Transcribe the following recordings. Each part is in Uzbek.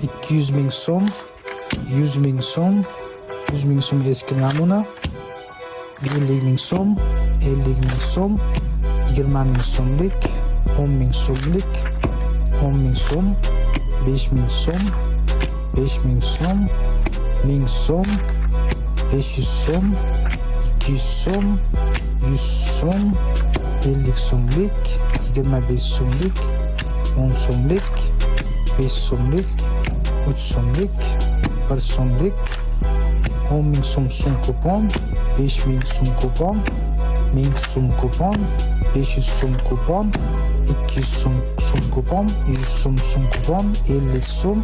200 ming so'm, 100 ming so'm, 100 ming so'm eski namuna, 50 ming so'm, 50 ming so'm, 20 ming so'mlik, 10 ming so'mlik, 10 ming so'm, 5 ming so'm, 5 ming so'm, 1000 so'm, 500 so'm, 200 so'm, 100 so'm, 50 so'mlik, 25 so'mlik, 10 so'mlik, 5 so'mlik, 3 so'mlik, 1 so'mlik, 10 ming so'm kupon, 5 ming so'm kupon, 1000 so'm kupon, 500 so'm kupon, 200 so'm kupon, 100 so'm kupon, 50 so'm,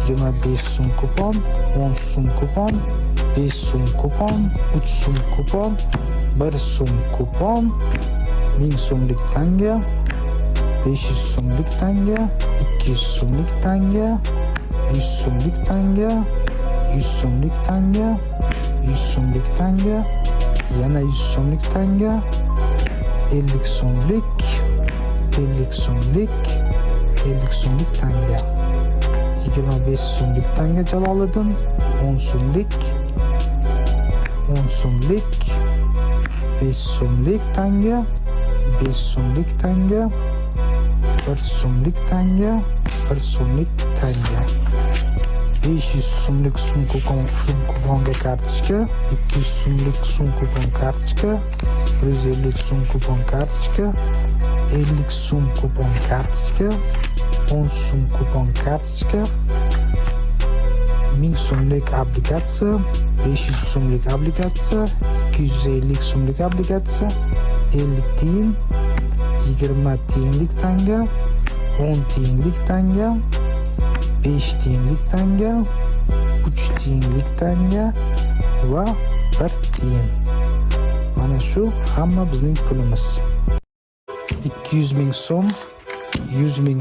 25 so'm kupon, 10 so'm kupon, 5 so'm kupon, 3 so'm kupon, 1 so'm kupon, 1000 so'mlik tanga, 500 so'mlik tanga, 200 so'mlik tanga, 100 so'mlik tanga, 100 so'mlik tanga, 100 so'mlik tanga, yana 100 so'mlik tanga, 50 so'mlik, 50 so'mlik, 50 so'mlik tanga, 25 so'mlik tanga Jaloliddin, 10 so'mlik, 10 so'mlik, 5 so'mlik tanga, 5 so'mlik tanga, 1 so'mlik tanga, 1 so'mlik tanga, 500 so'mlik kuponga kartochka, 200 so'mlik kupon kartochka, 150 so'm kupon kartochka, 50 so'm kupon kartochka, 10 so'm kupon kartochka, 1000 so'mlik obligatsiya, 500 so'mlik obligatsiya, 250 so'mlik obligatsiya, 50 tiyin, 20 tiyinlik tanga, 10 tiyinlik tanga, 5 tiyinlik tanga, 3 tiyinlik tanga va 1 tiyin. Mana shu hamma bizning pulimiz. 200 ming so'm, 100 ming